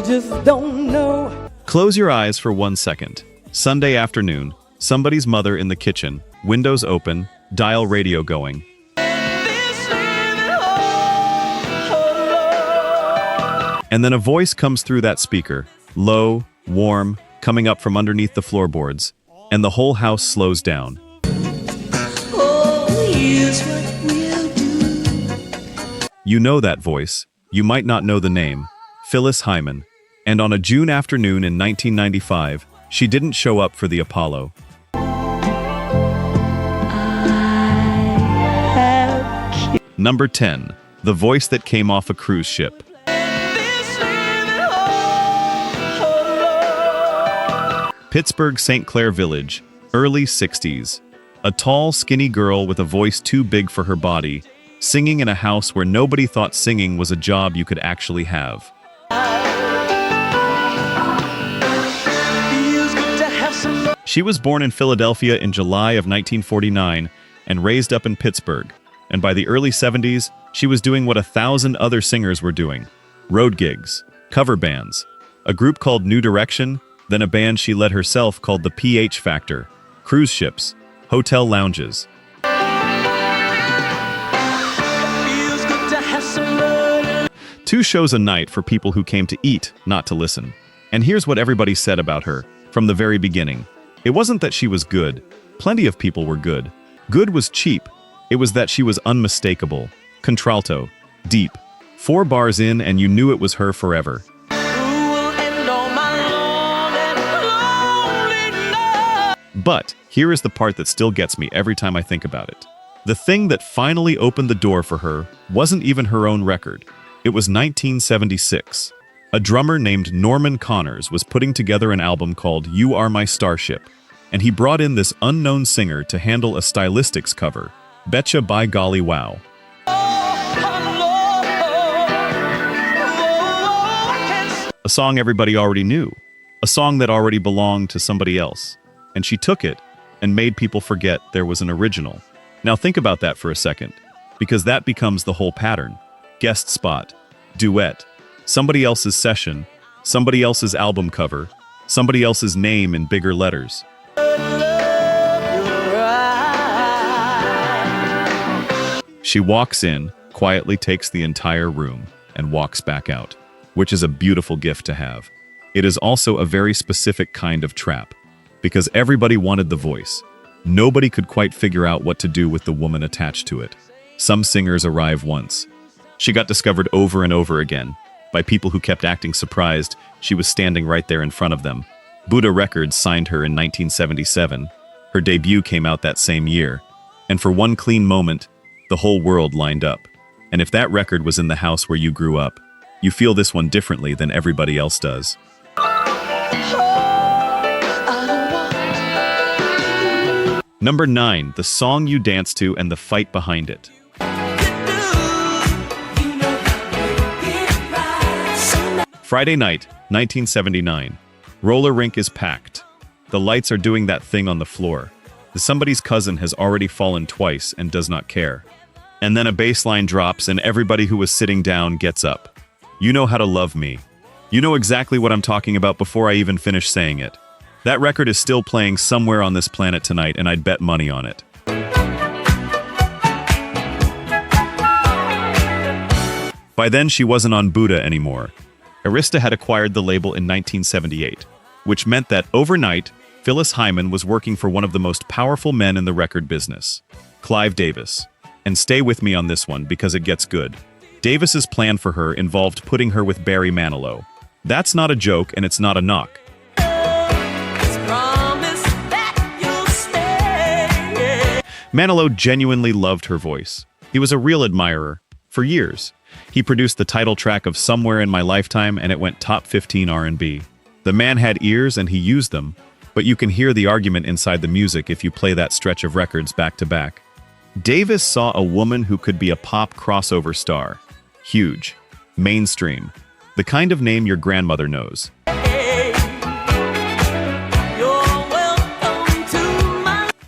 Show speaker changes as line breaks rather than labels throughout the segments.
just don't know.
Close your eyes for 1 second. Sunday afternoon, somebody's mother in the kitchen, windows open, dial radio going. And then a voice comes through that speaker, low, warm, coming up from underneath the floorboards, and the whole house slows down.
Oh, here's what we'll do.
You know that voice. You might not know the name. Phyllis Hyman. And on a June afternoon in 1995, she didn't show up for the Apollo. Number 10. The voice that came off a cruise ship. Pittsburgh St. Clair Village, early 60s. A tall, skinny girl with a voice too big for her body, singing in a house where nobody thought singing was a job you could actually have. She was born in Philadelphia in July of 1949 and raised up in Pittsburgh. And by the early 70s, she was doing what 1,000 other singers were doing. Road gigs, cover bands, a group called New Direction, then a band she led herself called the PH Factor, cruise ships, hotel lounges. Two shows a night for people who came to eat, not to listen. And here's what everybody said about her, from the very beginning. It wasn't that she was good. Plenty of people were good. Good was cheap. It was that she was unmistakable, contralto, deep. 4 bars in and you knew it was her forever. But here is the part that still gets me every time I think about it. The thing that finally opened the door for her wasn't even her own record. It was 1976. A drummer named Norman Connors was putting together an album called You Are My Starship, and he brought in this unknown singer to handle a stylistics cover, Betcha by Golly Wow. A song everybody already knew, a song that already belonged to somebody else. And she took it and made people forget there was an original. Now think about that for a second, because that becomes the whole pattern. Guest spot, duet, somebody else's session, somebody else's album cover, somebody else's name in bigger letters. She walks in, quietly takes the entire room, and walks back out, which is a beautiful gift to have. It is also a very specific kind of trap, because everybody wanted the voice. Nobody could quite figure out what to do with the woman attached to it. Some singers arrive once. She got discovered over and over again by people who kept acting surprised she was standing right there in front of them. Buddha Records signed her in 1977. Her debut came out that same year. And for one clean moment, the whole world lined up. And if that record was in the house where you grew up, you feel this one differently than everybody else does. Number 9, the song you dance to and the fight behind it. Friday night, 1979. Roller rink is packed. The lights are doing that thing on the floor. Somebody's cousin has already fallen twice and does not care. And then a bass line drops and everybody who was sitting down gets up. You know how to love me. You know exactly what I'm talking about before I even finish saying it. That record is still playing somewhere on this planet tonight, and I'd bet money on it. By then, she wasn't on Buddha anymore. Arista had acquired the label in 1978, which meant that overnight, Phyllis Hyman was working for one of the most powerful men in the record business, Clive Davis. And stay with me on this one because it gets good. Davis's plan for her involved putting her with Barry Manilow. That's not a joke and it's not a knock. Manilow genuinely loved her voice. He was a real admirer. For years, he produced the title track of Somewhere in My Lifetime and it went top 15 R&B. The man had ears and he used them, but you can hear the argument inside the music if you play that stretch of records back to back. Davis saw a woman who could be a pop crossover star. Huge. Mainstream. The kind of name your grandmother knows.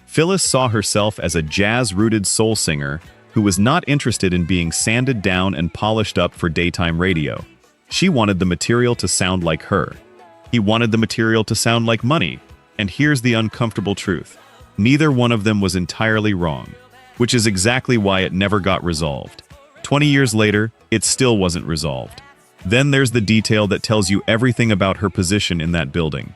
Phyllis saw herself as a jazz-rooted soul singer who was not interested in being sanded down and polished up for daytime radio. She wanted the material to sound like her. He wanted the material to sound like money. And here's the uncomfortable truth. Neither one of them was entirely wrong, which is exactly why it never got resolved. 20 years later, it still wasn't resolved. Then there's the detail that tells you everything about her position in that building.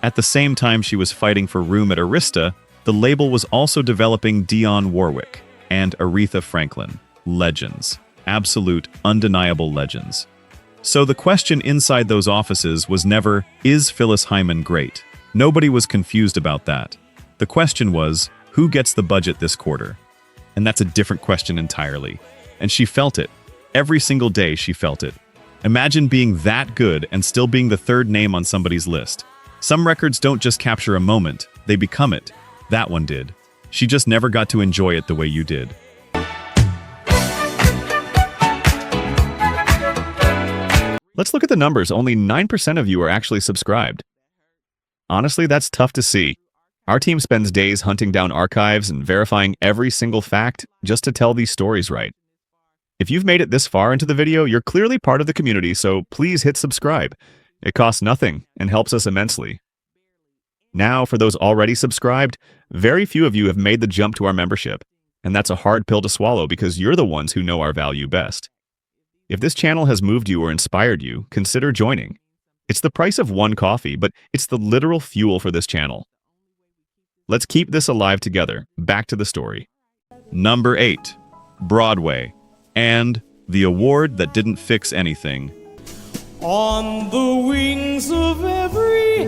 At the same time she was fighting for room at Arista, the label was also developing Dionne Warwick and Aretha Franklin. Legends. Absolute, undeniable legends. So the question inside those offices was never, is Phyllis Hyman great? Nobody was confused about that. The question was, who gets the budget this quarter? And that's a different question entirely. And she felt it. Every single day she felt it. Imagine being that good and still being the third name on somebody's list. Some records don't just capture a moment, they become it. That one did. She just never got to enjoy it the way you did. Let's look at the numbers. Only 9% of you are actually subscribed. Honestly, that's tough to see. Our team spends days hunting down archives and verifying every single fact just to tell these stories right. If you've made it this far into the video, you're clearly part of the community, so please hit subscribe. It costs nothing and helps us immensely. Now, for those already subscribed, very few of you have made the jump to our membership, and that's a hard pill to swallow because you're the ones who know our value best. If this channel has moved you or inspired you, consider joining. It's the price of one coffee, but it's the literal fuel for this channel. Let's keep this alive together. Back to the story. Number 8. Broadway. And the award that didn't fix anything.
On the wings of every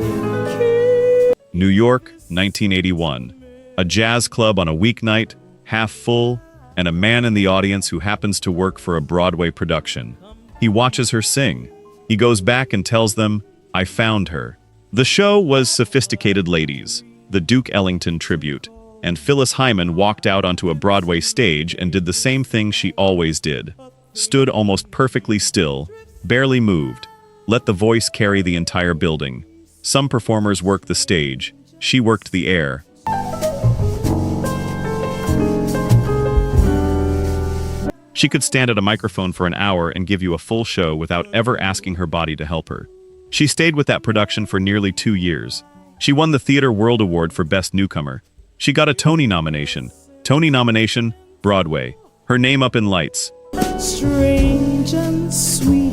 New York, 1981. A jazz club on a weeknight, half full, and a man in the audience who happens to work for a Broadway production. He watches her sing. He goes back and tells them, "I found her." The show was Sophisticated Ladies, the Duke Ellington tribute, and Phyllis Hyman walked out onto a Broadway stage and did the same thing she always did. Stood almost perfectly still, barely moved, let the voice carry the entire building. Some performers worked the stage, she worked the air. She could stand at a microphone for an hour and give you a full show without ever asking her body to help her. She stayed with that production for nearly 2 years. She won the Theatre World Award for Best Newcomer. She got a Tony nomination. Tony nomination, Broadway. Her name up in lights.
strange and sweet.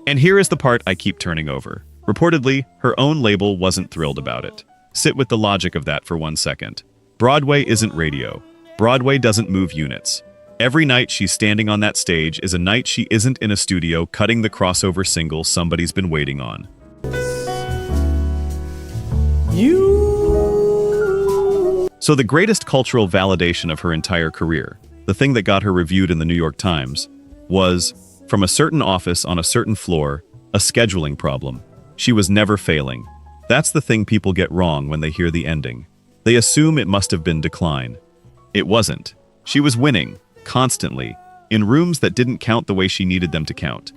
And here is the part I keep turning over. Reportedly, her own label wasn't thrilled about it. Sit with the logic of that for 1 second. Broadway isn't radio. Broadway doesn't move units. Every night she's standing on that stage is a night she isn't in a studio cutting the crossover single somebody's been waiting on. So the greatest cultural validation of her entire career, the thing that got her reviewed in the New York Times, was, from a certain office on a certain floor, a scheduling problem. She was never failing. That's the thing people get wrong when they hear the ending. They assume it must have been decline. It wasn't. She was winning, constantly, in rooms that didn't count the way she needed them to count.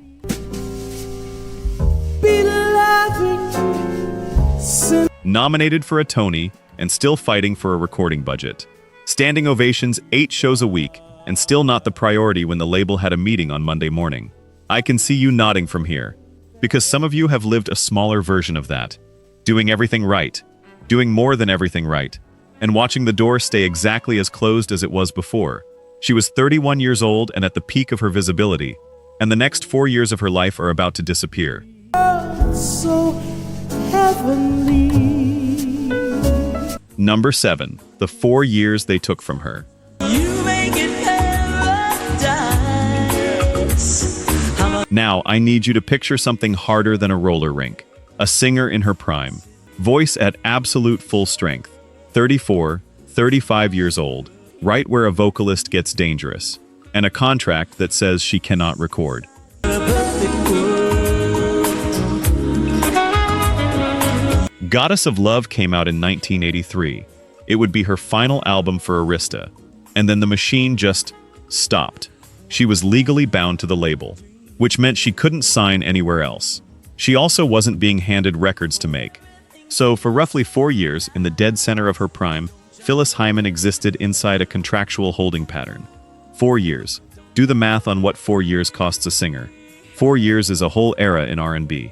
Nominated for a Tony, and still fighting for a recording budget. Standing ovations 8 shows a week, and still not the priority when the label had a meeting on Monday morning. I can see you nodding from here, because some of you have lived a smaller version of that. Doing everything right, doing more than everything right, and watching the door stay exactly as closed as it was before. She was 31 years old and at the peak of her visibility, and the next 4 years of her life are about to disappear.
So heavenly.
Number 7. The 4 years they took from her.
You make it paradise.
Now, I need you to picture something harder than a roller rink. A singer in her prime. Voice at absolute full strength. 34, 35 years old. Right where a vocalist gets dangerous. And a contract that says she cannot record. Goddess of Love came out in 1983. It would be her final album for Arista. And then the machine just stopped. She was legally bound to the label, which meant she couldn't sign anywhere else. She also wasn't being handed records to make. So for roughly 4 years, in the dead center of her prime, Phyllis Hyman existed inside a contractual holding pattern. 4 years. Do the math on what 4 years costs a singer. 4 years is a whole era in R&B.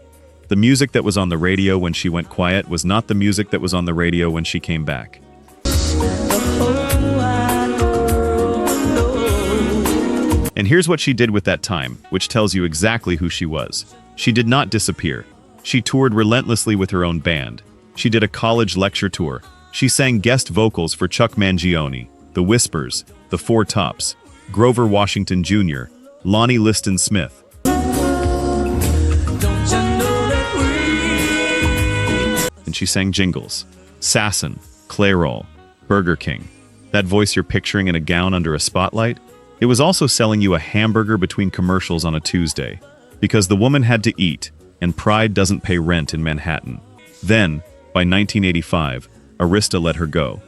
The music that was on the radio when she went quiet was not the music that was on the radio when she came back. And here's what she did with that time, which tells you exactly who she was. She did not disappear. She toured relentlessly with her own band. She did a college lecture tour. She sang guest vocals for Chuck Mangione, The Whispers, The Four Tops, Grover Washington Jr., Lonnie Liston Smith. And she sang jingles. Sasson, Clairol, Burger King. That voice you're picturing in a gown under a spotlight? It was also selling you a hamburger between commercials on a Tuesday. Because the woman had to eat, and pride doesn't pay rent in Manhattan. Then, by 1985, Arista let her go.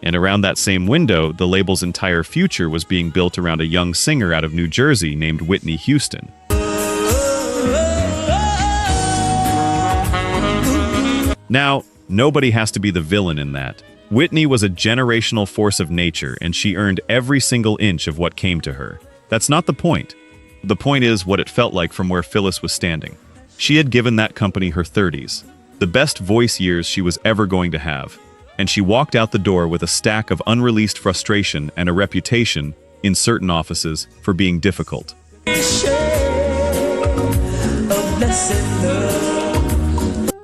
And around that same window, the label's entire future was being built around a young singer out of New Jersey named Whitney Houston. Now, nobody has to be the villain in that. Whitney was a generational force of nature, and she earned every single inch of what came to her. That's not the point. The point is what it felt like from where Phyllis was standing. She had given that company her 30s, the best voice years she was ever going to have, and she walked out the door with a stack of unreleased frustration and a reputation, in certain offices, for being difficult.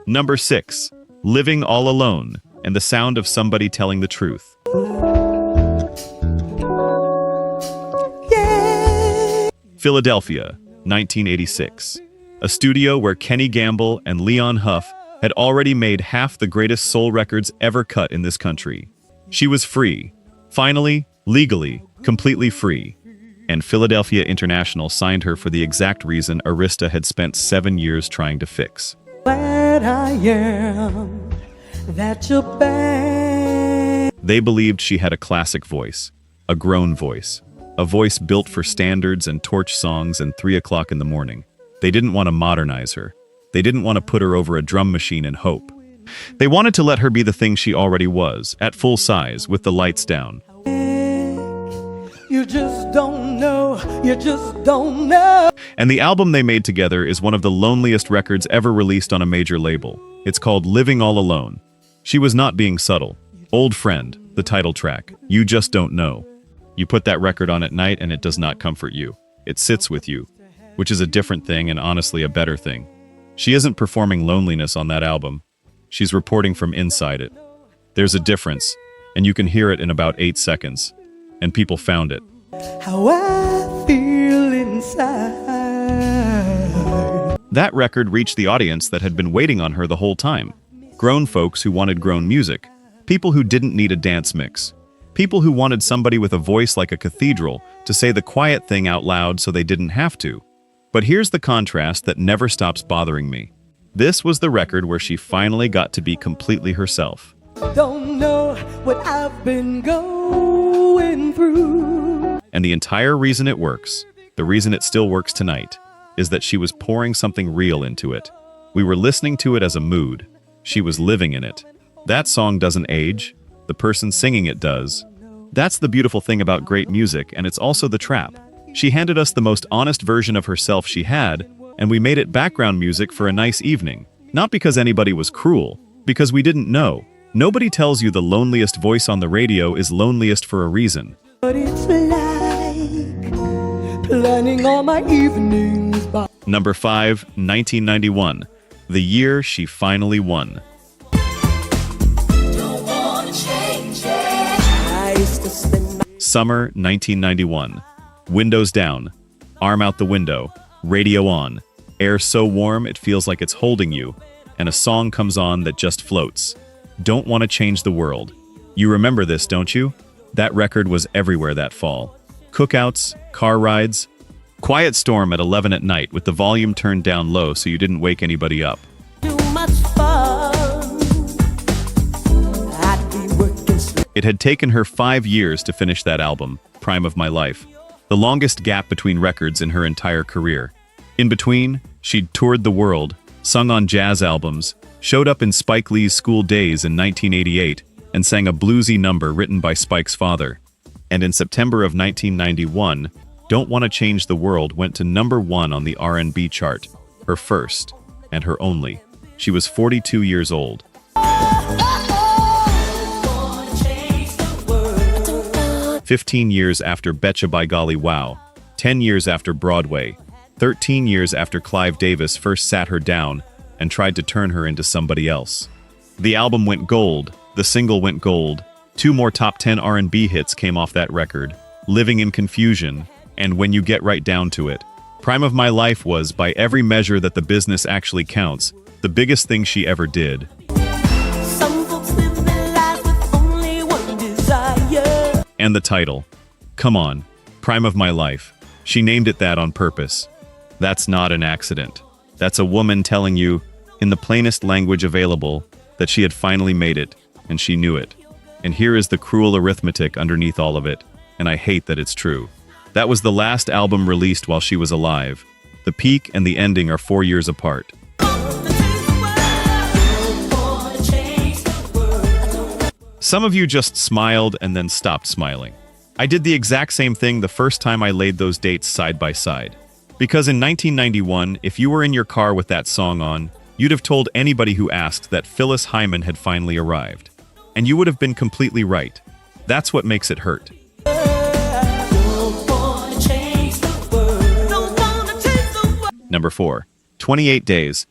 Number 6. Living All Alone, and the sound of somebody telling the truth. Philadelphia, 1986. A studio where Kenny Gamble and Leon Huff had already made half the greatest soul records ever cut in this country. She was free. Finally, legally, completely free. And Philadelphia International signed her for the exact reason Arista had spent 7 years trying to fix.
Glad I am that you're back.
They believed she had a classic voice, a grown voice, a voice built for standards and torch songs and 3 o'clock in the morning. They didn't want to modernize her. They didn't want to put her over a drum machine and hope. They wanted to let her be the thing she already was, at full size, with the lights down.
You just don't know, you just don't know.
And the album they made together is one of the loneliest records ever released on a major label. It's called Living All Alone. She was not being subtle. Old Friend, the title track, You Just Don't Know. You put that record on at night and it does not comfort you. It sits with you, which is a different thing and honestly a better thing. She isn't performing loneliness on that album. She's reporting from inside it. There's a difference, and you can hear it in about 8 seconds. And people found it.
How I feel inside.
That record reached the audience that had been waiting on her the whole time. Grown folks who wanted grown music. People who didn't need a dance mix. People who wanted somebody with a voice like a cathedral to say the quiet thing out loud so they didn't have to. But here's the contrast that never stops bothering me. This was the record where she finally got to be completely herself.
Don't know what I've been going through.
And the entire reason it works, the reason it still works tonight, is that she was pouring something real into it. We were listening to it as a mood. She was living in it. That song doesn't age. The person singing it does. That's the beautiful thing about great music, and it's also the trap. She handed us the most honest version of herself she had, and we made it background music for a nice evening. Not because anybody was cruel, because we didn't know. Nobody tells you the loneliest voice on the radio is loneliest for a reason.
But it's like planning all my evenings by.
Number 5, 1991. The year she finally won. Summer 1991. Windows down. Arm out the window. Radio on. Air so warm it feels like it's holding you. And a song comes on that just floats. Don't want to change the world. You remember this, don't you? That record was everywhere that fall. Cookouts, car rides. Quiet storm at 11 at night with the volume turned down low so you didn't wake anybody up.
Too much fun. I'd be working slow.
It had taken her 5 years to finish that album, Prime of My Life. The longest gap between records in her entire career. In between, she'd toured the world, sung on jazz albums, showed up in Spike Lee's School Days in 1988, and sang a bluesy number written by Spike's father. And in September of 1991, Don't Wanna Change the World went to #1 on the R&B chart, her first and her only. She was 42 years old. 15 years after Betcha by Golly Wow, 10 years after Broadway, 13 years after Clive Davis first sat her down and tried to turn her into somebody else. The album went gold, the single went gold, 2 more top 10 R&B hits came off that record, Living in Confusion, and When You Get Right Down to It. Prime of My Life was, by every measure that the business actually counts, the biggest thing she ever did.
Some folks live their lives with only one desire.
And the title. Come on, Prime of My Life. She named it that on purpose. That's not an accident. That's a woman telling you, in the plainest language available, that she had finally made it, and she knew it. And here is the cruel arithmetic underneath all of it, and I hate that it's true. That was the last album released while she was alive. The peak and the ending are 4 years apart. Some of you just smiled and then stopped smiling. I did the exact same thing the first time I laid those dates side by side. Because in 1991, if you were in your car with that song on, you'd have told anybody who asked that Phyllis Hyman had finally arrived. And you would have been completely right. That's what makes it hurt. Number 4. 28 Days.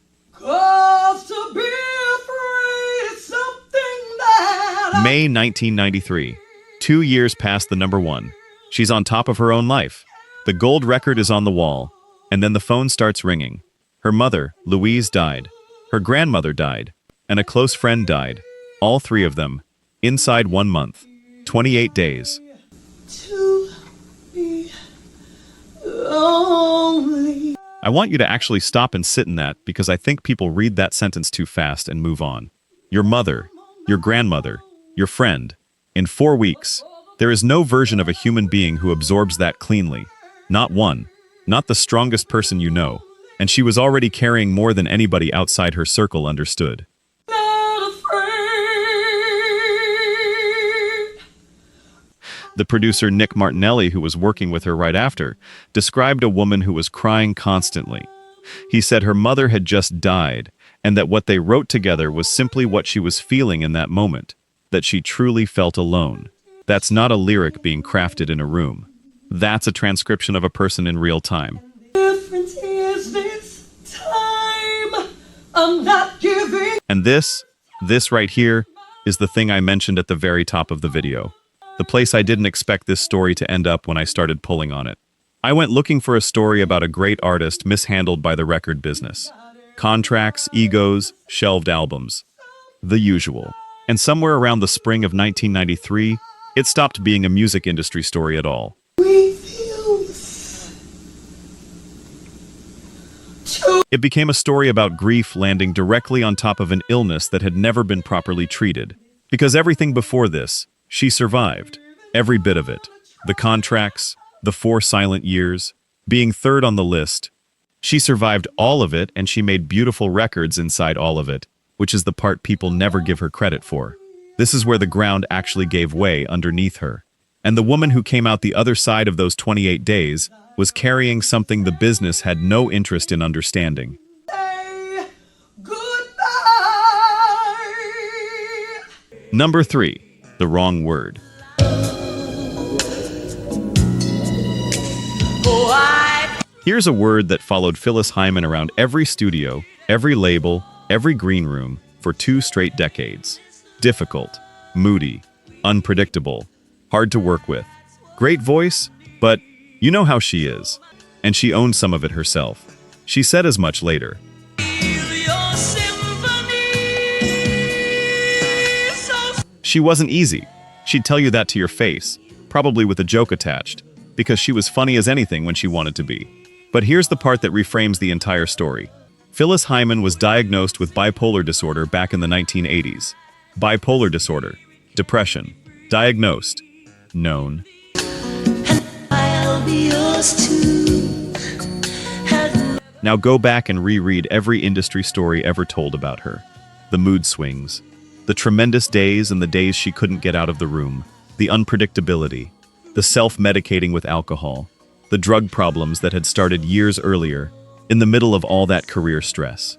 May 1993. 2 years past the #1. She's on top of her own life. The gold record is on the wall, and then the phone starts ringing. Her mother, Louise, died. Her grandmother died, and a close friend died. All 3 of them, inside 1 month. 28 days.
To be lonely.
I want you to actually stop and sit in that because I think people read that sentence too fast and move on. Your mother, your grandmother, your friend. In 4 weeks, there is no version of a human being who absorbs that cleanly. Not one. Not the strongest person you know. And she was already carrying more than anybody outside her circle understood.
Not afraid.
The producer Nick Martinelli, who was working with her right after, described a woman who was crying constantly. He said her mother had just died, and that what they wrote together was simply what she was feeling in that moment, that she truly felt alone. That's not a lyric being crafted in a room. That's a transcription of a person in real time.
Difference is this time I'm not giving.
And this right here, is the thing I mentioned at the very top of the video. The place I didn't expect this story to end up when I started pulling on it. I went looking for a story about a great artist mishandled by the record business. Contracts, egos, shelved albums. The usual. And somewhere around the spring of 1993, it stopped being a music industry story at all. It became a story about grief landing directly on top of an illness that had never been properly treated. Because everything before this, she survived. Every bit of it. The contracts, the 4 silent years, being third on the list. She survived all of it, and she made beautiful records inside all of it, which is the part people never give her credit for. This is where the ground actually gave way underneath her. And the woman who came out the other side of those 28 days was carrying something the business had no interest in understanding.
Say goodbye.
Number 3. The wrong word. Here's a word that followed Phyllis Hyman around every studio, every label, every green room for 2 straight decades. Difficult, moody, unpredictable, hard to work with. Great voice, but you know how she is. And she owned some of it herself. She said as much later. She wasn't easy. She'd tell you that to your face, probably with a joke attached, because she was funny as anything when she wanted to be. But here's the part that reframes the entire story. Phyllis Hyman was diagnosed with bipolar disorder back in the 1980s. Bipolar disorder, depression, diagnosed, known.
I'll be yours too.
Now go back and reread every industry story ever told about her. The mood swings, The tremendous days and the days she couldn't get out of the room. The unpredictability. The self-medicating with alcohol. The drug problems that had started years earlier, in the middle of all that career stress.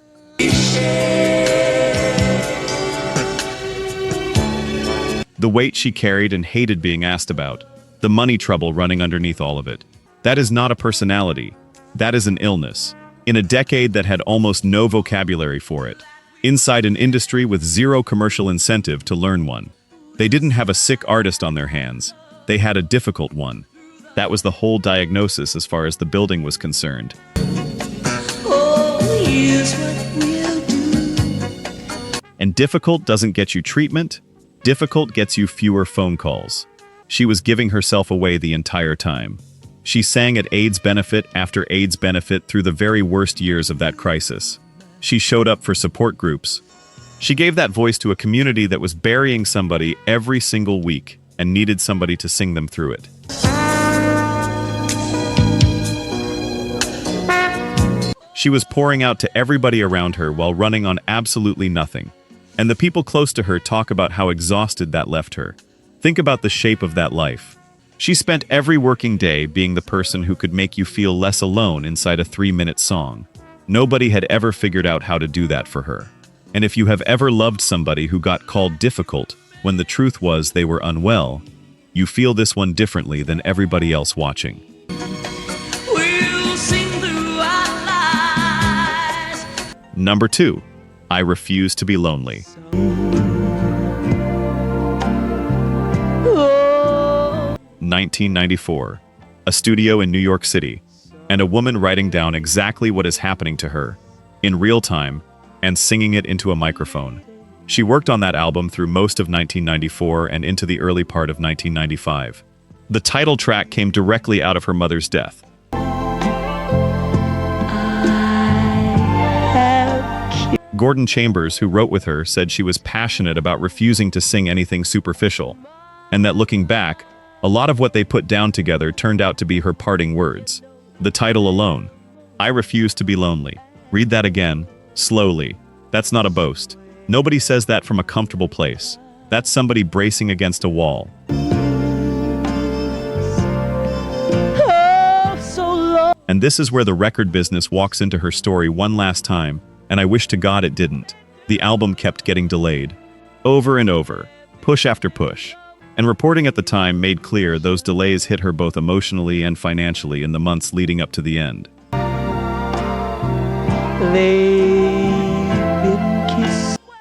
The weight she carried and hated being asked about. The money trouble running underneath all of it. That is not a personality. That is an illness. In a decade that had almost no vocabulary for it. Inside an industry with zero commercial incentive to learn one. They didn't have a sick artist on their hands. They had a difficult one. That was the whole diagnosis as far as the building was concerned.
Oh, here's what we'll do.
And difficult doesn't get you treatment. Difficult gets you fewer phone calls. She was giving herself away the entire time. She sang at AIDS benefit after AIDS benefit through the very worst years of that crisis. She showed up for support groups. She gave that voice to a community that was burying somebody every single week and needed somebody to sing them through it. She was pouring out to everybody around her while running on absolutely nothing. And the people close to her talk about how exhausted that left her. Think about the shape of that life. She spent every working day being the person who could make you feel less alone inside a 3-minute song. Nobody had ever figured out how to do that for her. And if you have ever loved somebody who got called difficult when the truth was they were unwell, you feel this one differently than everybody else watching.
We'll sing through our lives.
Number 2. I Refuse to Be Lonely. 1994. A studio in New York City, and a woman writing down exactly what is happening to her, in real time, and singing it into a microphone. She worked on that album through most of 1994 and into the early part of 1995. The title track came directly out of her mother's death. Gordon Chambers, who wrote with her, said she was passionate about refusing to sing anything superficial, and that looking back, a lot of what they put down together turned out to be her parting words. The title alone, I Refuse to Be Lonely. Read that again, slowly. That's not a boast. Nobody says that from a comfortable place. That's somebody bracing against a wall. And this is where the record business walks into her story one last time, and I wish to God it didn't. The album kept getting delayed. Over and over. Push after push. And reporting at the time made clear those delays hit her both emotionally and financially in the months leading up to the end.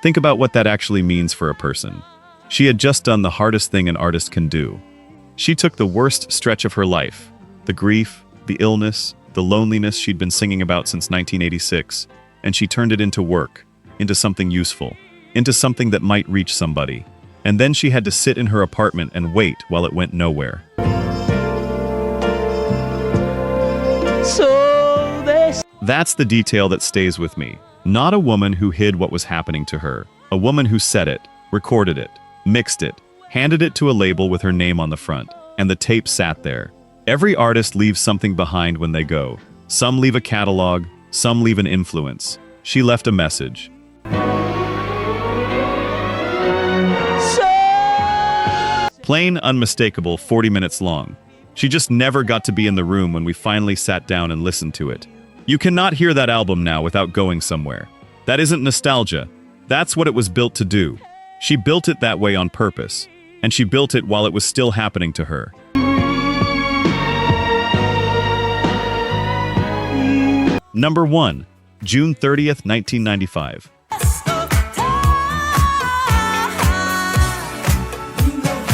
Think about what that actually means for a person. She had just done the hardest thing an artist can do. She took the worst stretch of her life, the grief, the illness, the loneliness she'd been singing about since 1986, and she turned it into work, into something useful, into something that might reach somebody. And then she had to sit in her apartment and wait while it went nowhere. That's the detail that stays with me. Not a woman who hid what was happening to her. A woman who said it, recorded it, mixed it, handed it to a label with her name on the front, and the tape sat there. Every artist leaves something behind when they go. Some leave a catalog, some leave an influence. She left a message. Plain, unmistakable, 40 minutes long. She just never got to be in the room when we finally sat down and listened to it. You cannot hear that album now without going somewhere. That isn't nostalgia. That's what it was built to do. She built it that way on purpose, and she built it while it was still happening to her. Number 1. June 30th, 1995.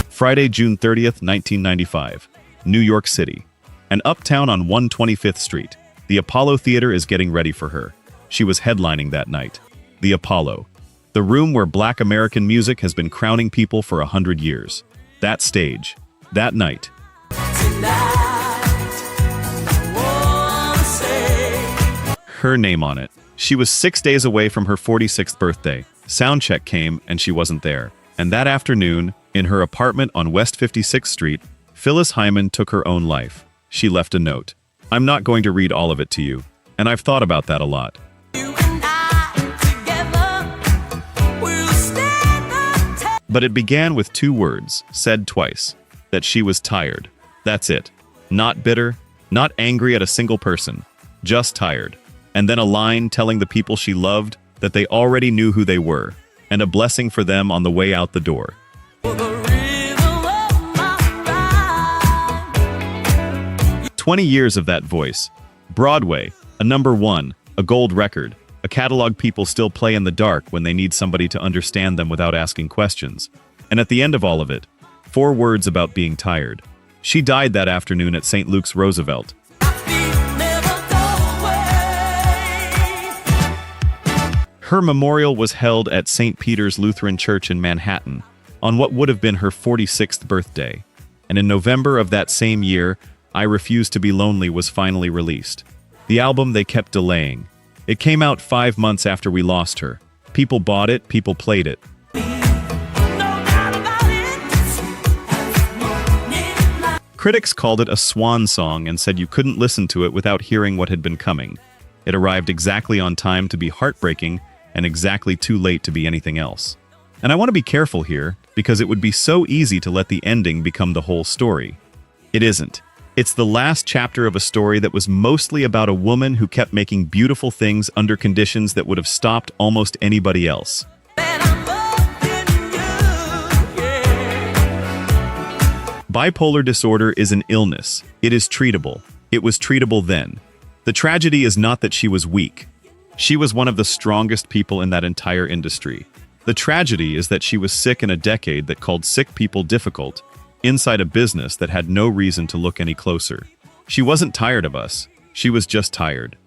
Friday, June 30th, 1995. New York City. An uptown on 125th Street. The Apollo Theater is getting ready for her. She was headlining that night. The Apollo. The room where Black American music has been crowning people for 100 years. That stage. That night. Her name on it. She was 6 days away from her 46th birthday. Soundcheck came and she wasn't there. And that afternoon, in her apartment on West 56th Street, Phyllis Hyman took her own life. She left a note. I'm not going to read all of it to you, and I've thought about that a lot. But it began with two words, said twice, that she was tired. That's it. Not bitter, not angry at a single person, just tired. And then a line telling the people she loved that they already knew who they were, and a blessing for them on the way out the door. 20 years of that voice. Broadway, a #1, a gold record, a catalog people still play in the dark when they need somebody to understand them without asking questions. And at the end of all of it, 4 words about being tired. She died that afternoon at St. Luke's Roosevelt. Her memorial was held at St. Peter's Lutheran Church in Manhattan on what would have been her 46th birthday. And in November of that same year, I Refuse to Be Lonely was finally released. The album they kept delaying. It came out 5 months after we lost her. People bought it, people played it. Critics called it a swan song and said you couldn't listen to it without hearing what had been coming. It arrived exactly on time to be heartbreaking and exactly too late to be anything else. And I want to be careful here, because it would be so easy to let the ending become the whole story. It isn't. It's the last chapter of a story that was mostly about a woman who kept making beautiful things under conditions that would have stopped almost anybody else. Bipolar disorder is an illness. It is treatable. It was treatable then. The tragedy is not that she was weak. She was one of the strongest people in that entire industry. The tragedy is that she was sick in a decade that called sick people difficult, inside a business that had no reason to look any closer. She wasn't tired of us. She was just tired.